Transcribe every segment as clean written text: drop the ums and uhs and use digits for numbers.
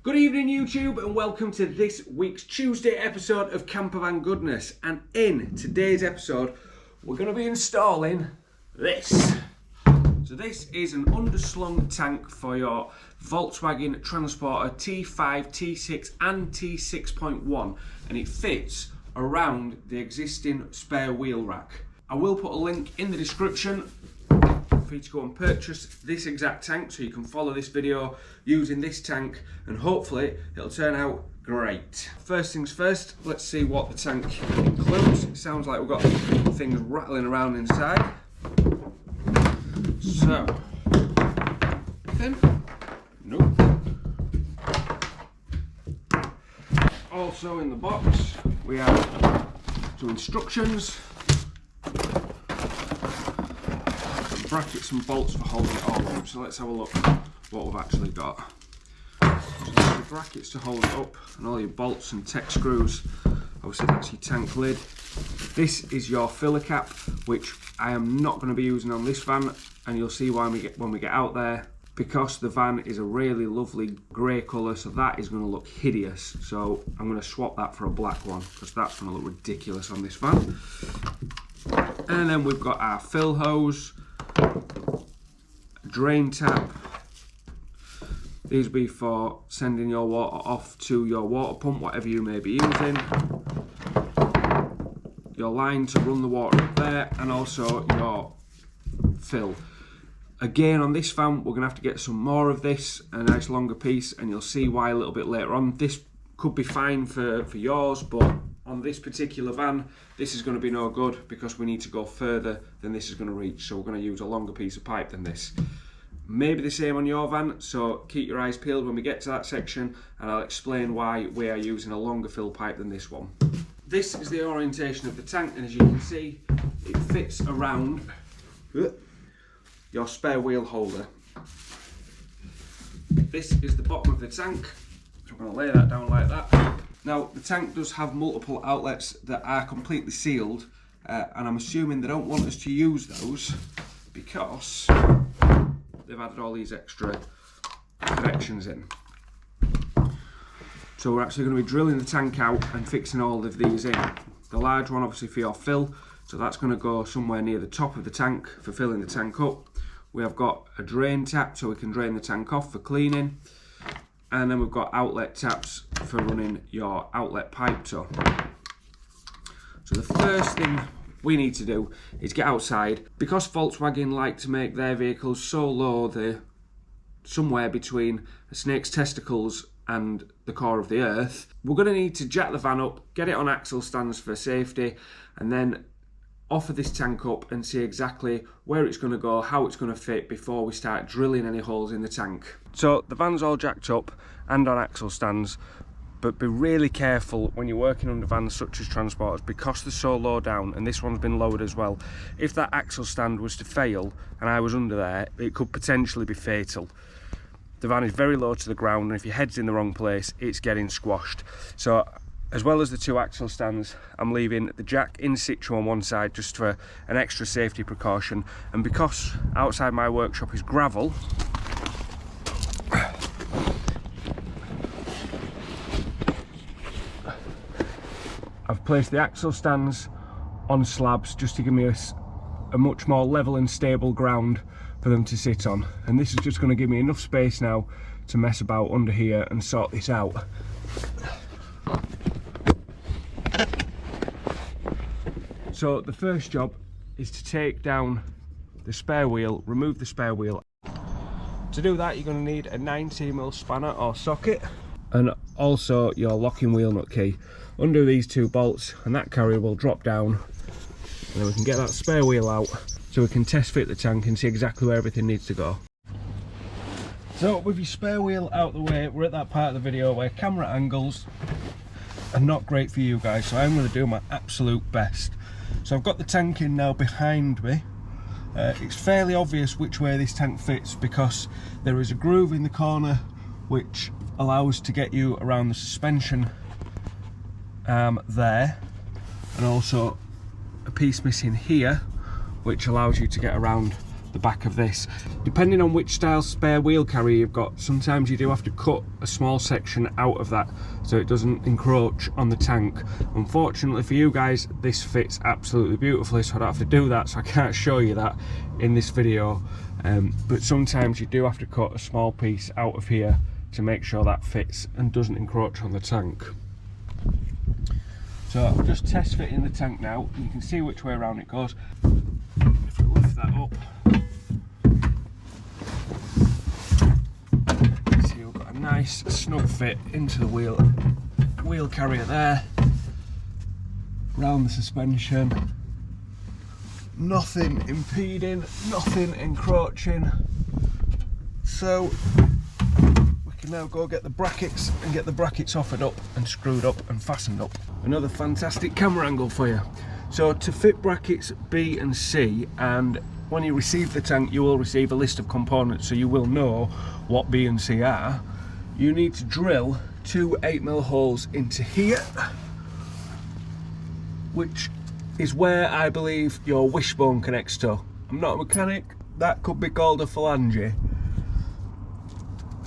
Good evening YouTube and welcome to this week's Tuesday episode of Campervan Goodness, and in today's episode we're going to be installing this. So this is an underslung tank for your Volkswagen Transporter T5, T6 and T6.1, and it fits around the existing spare wheel rack. I will put a link in the description for you to go and purchase this exact tank so you can follow this video using this tank and hopefully it'll turn out great. First things first, let's see what the tank includes. It sounds like we've got things rattling around inside. So, nope. Also in the box we have some instructions, brackets and bolts for holding it all up. So let's have a look what we've actually got. So the brackets to hold it up and all your bolts and tech screws. Obviously that's your tank lid. This is your filler cap, which I am not going to be using on this van, and you'll see why when we get out there, because the van is a really lovely grey colour, so that is going to look hideous. So I'm going to swap that for a black one because that's going to look ridiculous on this van. And then we've got our fill hose, drain tap. These will be for sending your water off to your water pump, whatever you may be using. Your line to run the water up there, and also your fill. Again, on this van we're going to have to get some more of this, a nice longer piece, and you'll see why a little bit later on. This could be fine for yours, but on this particular van this is going to be no good because we need to go further than this is going to reach, so we're going to use a longer piece of pipe than this. Maybe the same on your van, so keep your eyes peeled when we get to that section and I'll explain why we are using a longer fill pipe than this one. This is the orientation of the tank, and as you can see it fits around your spare wheel holder. This is the bottom of the tank, so I'm going to lay that down like that. Now the tank does have multiple outlets that are completely sealed, and I'm assuming they don't want us to use those because they've added all these extra connections in. So we're actually going to be drilling the tank out and fixing all of these in. The large one obviously for your fill, so that's going to go somewhere near the top of the tank for filling the tank up. We have got a drain tap so we can drain the tank off for cleaning, and then we've got outlet taps for running your outlet pipe to. So the first thing we need to do is get outside. Because Volkswagen like to make their vehicles so low they're somewhere between a snake's testicles and the core of the earth, we're going to need to jack the van up, get it on axle stands for safety, and then offer this tank up and see exactly where it's going to go, how it's going to fit before we start drilling any holes in the tank. So the van's all jacked up and on axle stands, but be really careful when you're working under vans such as transporters because they're so low down, and this one's been lowered as well. If that axle stand was to fail and I was under there, it could potentially be fatal. The van is very low to the ground, and if your head's in the wrong place it's getting squashed. So as well as the two axle stands, I'm leaving the jack in situ on one side just for an extra safety precaution, and because outside my workshop is gravel, I've placed the axle stands on slabs just to give me a much more level and stable ground for them to sit on, and this is just going to give me enough space now to mess about under here and sort this out. So the first job is to take down the spare wheel, remove the spare wheel. To do that you're going to need a 19mm spanner or socket, and also your locking wheel nut key. Undo these two bolts and that carrier will drop down, and then we can get that spare wheel out so we can test fit the tank and see exactly where everything needs to go. So with your spare wheel out the way, we're at that part of the video where camera angles are not great for you guys, so I'm going to do my absolute best. So I've got the tank in now behind me. It's fairly obvious which way this tank fits because there is a groove in the corner which allows to get you around the suspension arm there, and also a piece missing here which allows you to get around the back of this. Depending on which style spare wheel carrier you've got, sometimes you do have to cut a small section out of that so it doesn't encroach on the tank. Unfortunately for you guys, this fits absolutely beautifully, so I don't have to do that, so I can't show you that in this video. But sometimes you do have to cut a small piece out of here to make sure that fits and doesn't encroach on the tank. So I'm just test fitting the tank now. You can see which way around it goes. If we lift that up, see we've got a nice snug fit into the wheel carrier there, round the suspension. Nothing impeding, nothing encroaching. So we can now go get the brackets and get the brackets offered up and screwed up and fastened up. Another fantastic camera angle for you. So to fit brackets B and C, and when you receive the tank you will receive a list of components, so you will know what B and C are. You need to drill 2 8mm holes into here, which is where I believe your wishbone connects to. I'm not a mechanic, that could be called a phalange.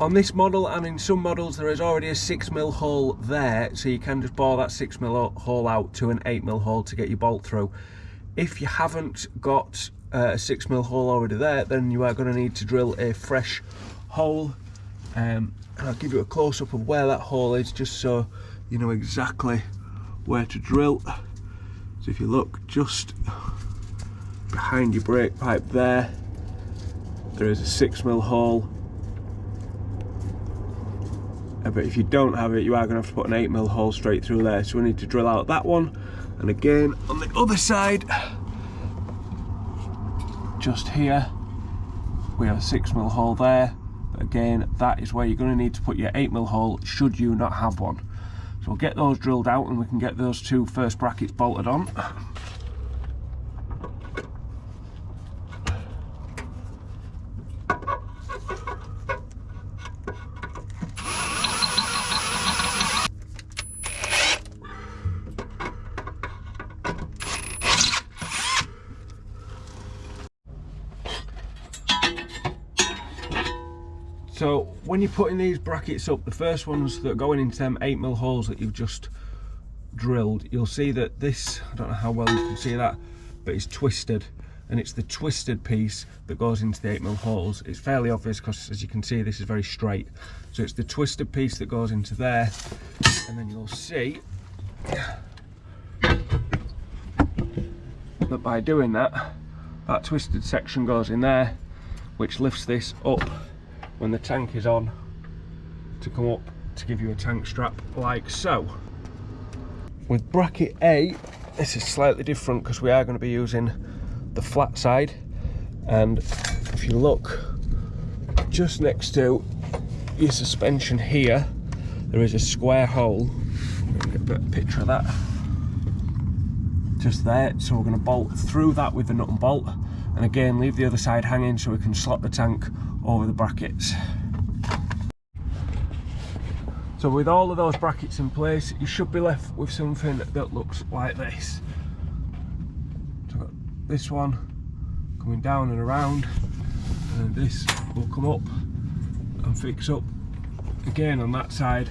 On this model and in some models there is already a 6mm hole there, so you can just bore that 6mm hole out to an 8mm hole to get your bolt through. If you haven't got a 6mm hole already there, then you are going to need to drill a fresh hole, and I'll give you a close-up of where that hole is just so you know exactly where to drill. So if you look just behind your brake pipe there is a 6mm hole. But if you don't have it, you are going to have to put an 8mm hole straight through there. So we need to drill out that one. And again, on the other side, just here, we have a 6mm hole there. But again, that is where you're going to need to put your 8mm hole, should you not have one. So we'll get those drilled out and we can get those 2 first brackets bolted on. So when you're putting these brackets up, the first ones that are going into them 8mm holes that you've just drilled, you'll see that this, I don't know how well you can see that, but it's twisted, and it's the twisted piece that goes into the 8mm holes. It's fairly obvious because, as you can see, this is very straight. So it's the twisted piece that goes into there, and then you'll see that by doing that, that twisted section goes in there, which lifts this up when the tank is on to come up to give you a tank strap like so. With bracket A, this is slightly different because we are going to be using the flat side, and if you look just next to your suspension here, there is a square hole. Get a better picture of that just there, so we're going to bolt through that with the nut and bolt, and again leave the other side hanging so we can slot the tank over the brackets. So with all of those brackets in place, you should be left with something that looks like this. So I've got this one coming down and around, and this will come up and fix up again on that side,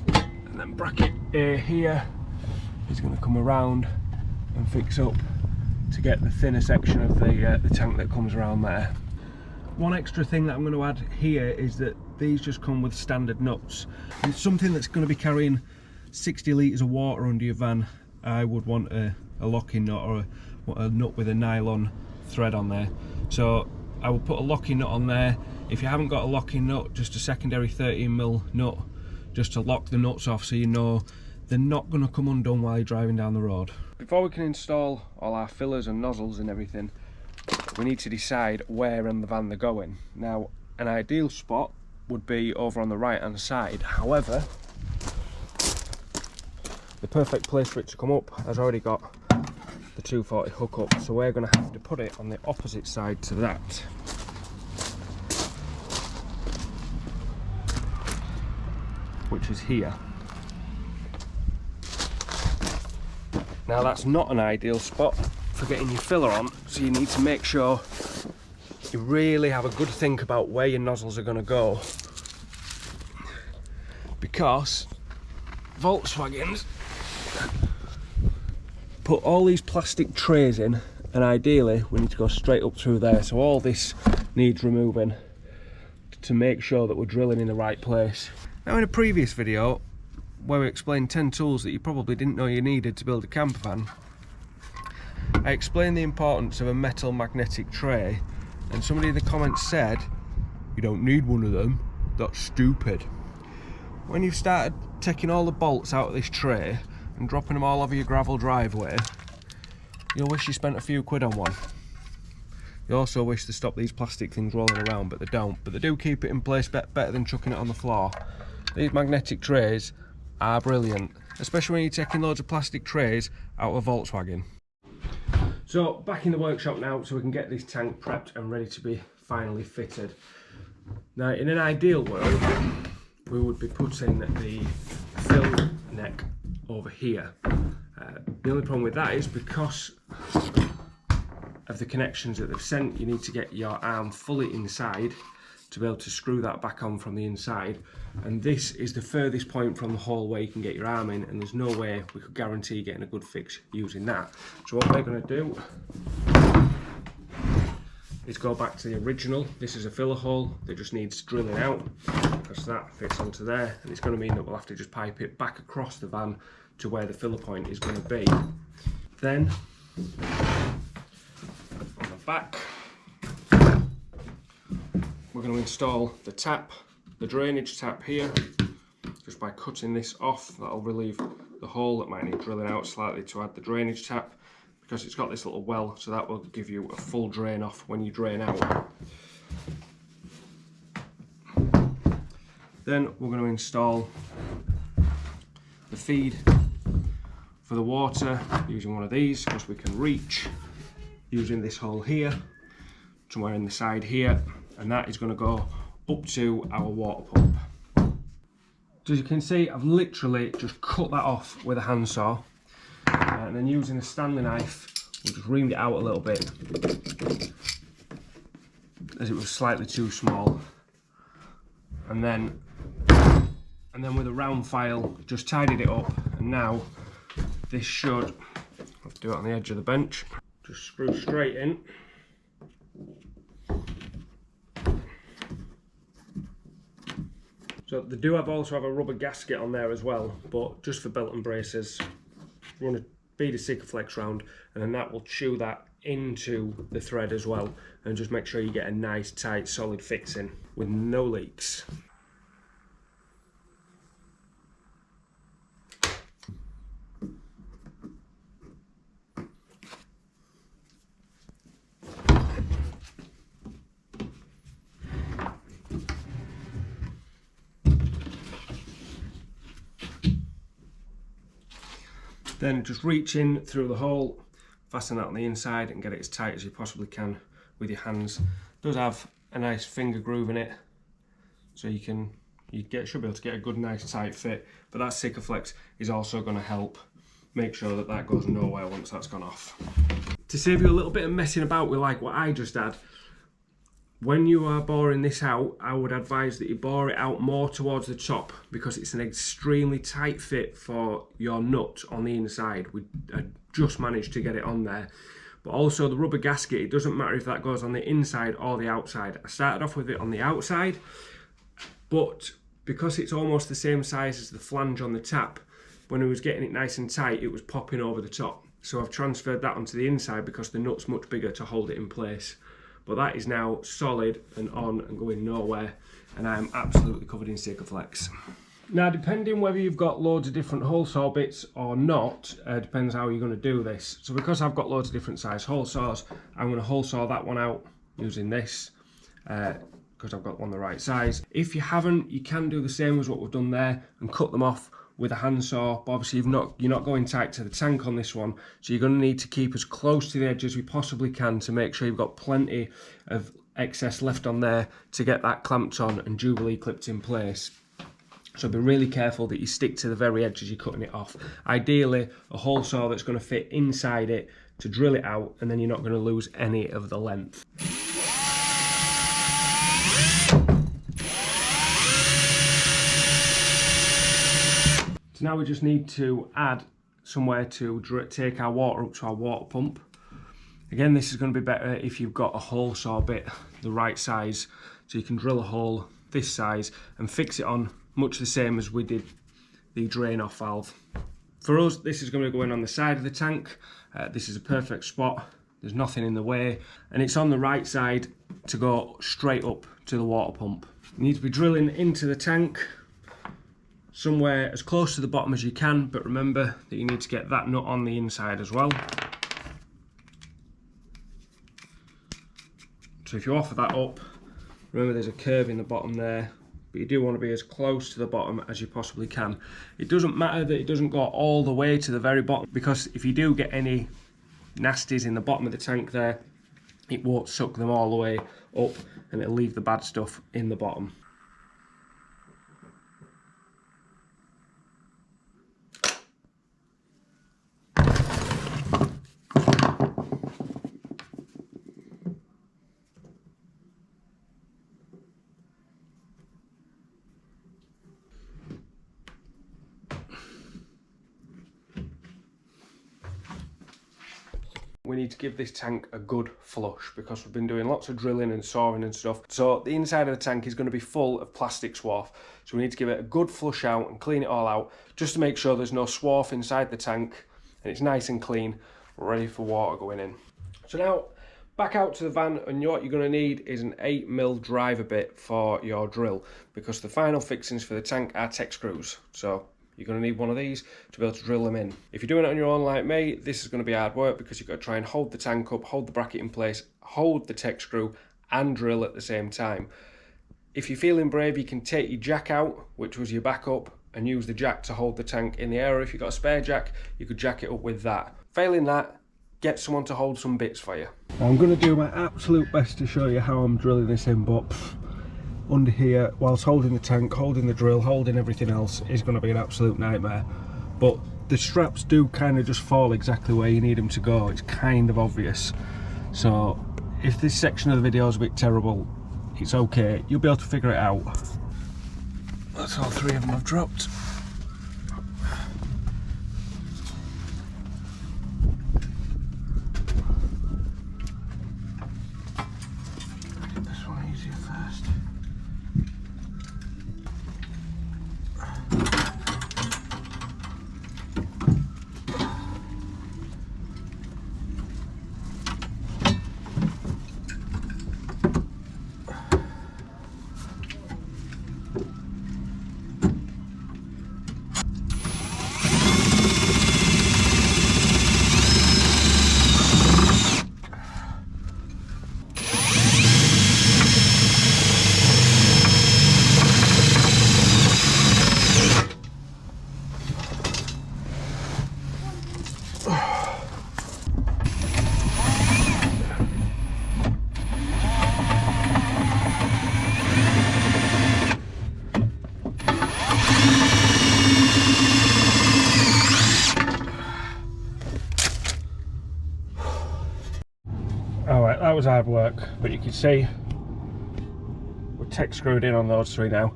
and then bracket A here is going to come around and fix up to get the thinner section of the tank that comes around there. One extra thing that I'm going to add here is that these just come with standard nuts. And it's something that's going to be carrying 60 litres of water under your van. I would want a locking nut, or a nut with a nylon thread on there. So I will put a locking nut on there. If you haven't got a locking nut, just a secondary 13mm nut, just to lock the nuts off so you know they're not going to come undone while you're driving down the road. Before we can install all our fillers and nozzles and everything, we need to decide where in the van they're going. Now, an ideal spot would be over on the right hand side. However, the perfect place for it to come up has already got the 240 hook up, so we're going to have to put it on the opposite side to that. Which is here. Now that's not an ideal spot for getting your filler on, so you need to make sure you really have a good think about where your nozzles are going to go, because Volkswagens put all these plastic trays in, and ideally we need to go straight up through there, so all this needs removing to make sure that we're drilling in the right place. Now, in a previous video where we explained 10 tools that you probably didn't know you needed to build a camper van, I explained the importance of a metal magnetic tray, and somebody in the comments said, you don't need one of them, that's stupid. When you've started taking all the bolts out of this tray and dropping them all over your gravel driveway, you'll wish you spent a few quid on one. You also wish to stop these plastic things rolling around, but they don't. But they do keep it in place better than chucking it on the floor. These magnetic trays are brilliant, especially when you're taking loads of plastic trays out of a Volkswagen. So back in the workshop now, so we can get this tank prepped and ready to be finally fitted. Now, in an ideal world, we would be putting the fill neck over here. The only problem with that is because of the connections that they've sent, you need to get your arm fully inside to be able to screw that back on from the inside, and this is the furthest point from the hole where you can get your arm in, and there's no way we could guarantee getting a good fix using that. So what we're going to do is go back to the original. This is a filler hole that just needs drilling out, because that fits onto there, and it's going to mean that we'll have to just pipe it back across the van to where the filler point is going to be. Then on the back, we're going to install the tap, the drainage tap here, just by cutting this off. That'll relieve the hole that might need drilling out slightly to add the drainage tap, because it's got this little well, so that will give you a full drain off when you drain out. Then we're going to install the feed for the water using one of these, because we can reach using this hole here, somewhere in the side here, and that is going to go up to our water pump. So as you can see, I've literally just cut that off with a handsaw, and then using a Stanley knife, we'll just reamed it out a little bit, as it was slightly too small, and then with a round file just tidied it up, and now this should, I'll do it on the edge of the bench, just screw straight in. So they do also have a rubber gasket on there as well, but just for belt and braces, run a bead of Sikaflex round, and then that will chew that into the thread as well, and just make sure you get a nice tight solid fixing with no leaks. Then just reach in through the hole, fasten that on the inside and get it as tight as you possibly can with your hands. It does have a nice finger groove in it, so you should be able to get a good nice tight fit, but that Sikaflex is also going to help make sure that that goes nowhere once that's gone off. To save you a little bit of messing about with like what I just had, when you are boring this out, I would advise that you bore it out more towards the top, because it's an extremely tight fit for your nut on the inside. I just managed to get it on there. But also the rubber gasket, it doesn't matter if that goes on the inside or the outside. I started off with it on the outside, but because it's almost the same size as the flange on the tap, when I was getting it nice and tight, it was popping over the top. So I've transferred that onto the inside because the nut's much bigger to hold it in place. But that is now solid and on and going nowhere, and I'm absolutely covered in Sikaflex. Now, depending whether you've got loads of different hole saw bits or not, depends how you're going to do this. So because I've got loads of different size hole saws, I'm going to hole saw that one out using this, because I've got one the right size. If you haven't, you can do the same as what we've done there and cut them off with a handsaw, but obviously you're not going tight to the tank on this one, so you're going to need to keep as close to the edge as we possibly can to make sure you've got plenty of excess left on there to get that clamped on and Jubilee clipped in place. So be really careful that you stick to the very edge as you're cutting it off. Ideally, a hole saw that's going to fit inside it to drill it out, and then you're not going to lose any of the length. So now we just need to add somewhere to take our water up to our water pump. Again, this is going to be better if you've got a hole saw bit the right size, so you can drill a hole this size and fix it on much the same as we did the drain off valve. For us, this is going to go in on the side of the tank. This is a perfect spot, there's nothing in the way, and it's on the right side to go straight up to the water pump. You need to be drilling into the tank somewhere as close to the bottom as you can, but remember that you need to get that nut on the inside as well. So if you offer that up, remember there's a curve in the bottom there, but you do want to be as close to the bottom as you possibly can. It doesn't matter that it doesn't go all the way to the very bottom, because if you do get any nasties in the bottom of the tank there, it won't suck them all the way up and it'll leave the bad stuff in the bottom. We need to give this tank a good flush because we've been doing lots of drilling and sawing and stuff. So the inside of the tank is going to be full of plastic swarf. So we need to give it a good flush out and clean it all out just to make sure there's no swarf inside the tank and it's nice and clean, ready for water going in. So now back out to the van, and what you're going to need is an 8mm driver bit for your drill, because the final fixings for the tank are tech screws. So you're going to need one of these to be able to drill them in. If you're doing it on your own like me, this is going to be hard work because you've got to try and hold the tank up, hold the bracket in place, hold the tech screw and drill at the same time. If you're feeling brave, you can take your jack out, which was your backup, and use the jack to hold the tank in the air. If you've got a spare jack, you could jack it up with that. Failing that, get someone to hold some bits for you. I'm going to do my absolute best to show you how I'm drilling this in, but under here, whilst holding the tank, holding the drill, holding everything else, is going to be an absolute nightmare. But the straps do kind of just fall exactly where you need them to go. It's kind of obvious. So if this section of the video is a bit terrible, it's okay, you'll be able to figure it out. That's all three of them I've dropped. Alright, that was hard work, but you can see we're tech screwed in on those three now.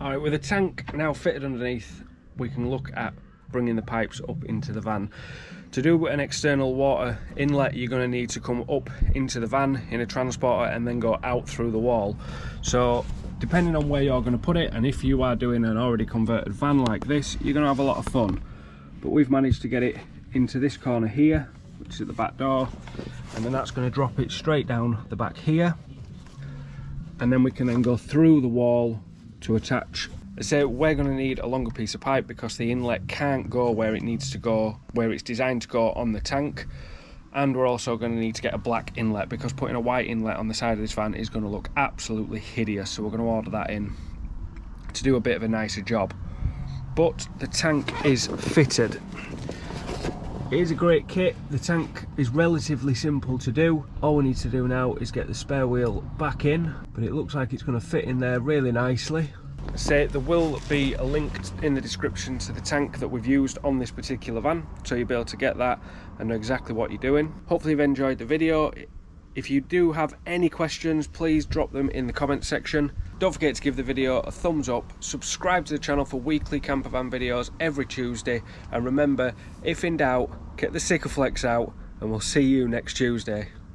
Alright, with the tank now fitted underneath, we can look at bringing the pipes up into the van. To do an external water inlet, you're going to need to come up into the van in a transporter and then go out through the wall. So depending on where you're going to put it, and if you are doing an already converted van like this, you're going to have a lot of fun. But we've managed to get it into this corner here, which is at the back door, and then that's going to drop it straight down the back here, and then we can then go through the wall to attach. So we're going to need a longer piece of pipe because the inlet can't go where it needs to go, where it's designed to go on the tank, and we're also going to need to get a black inlet because putting a white inlet on the side of this van is going to look absolutely hideous. So we're going to order that in to do a bit of a nicer job. But the tank is fitted. It is a great kit. The tank is relatively simple to do. All we need to do now is get the spare wheel back in, but it looks like it's going to fit in there really nicely. So there will be a link in the description to the tank that we've used on this particular van, so you'll be able to get that and know exactly what you're doing. Hopefully you've enjoyed the video. If you do have any questions, please drop them in the comment section. Don't forget to give the video a thumbs up, subscribe to the channel for weekly campervan videos every Tuesday, and remember, if in doubt, get the Sikaflex out, and we'll see you next Tuesday.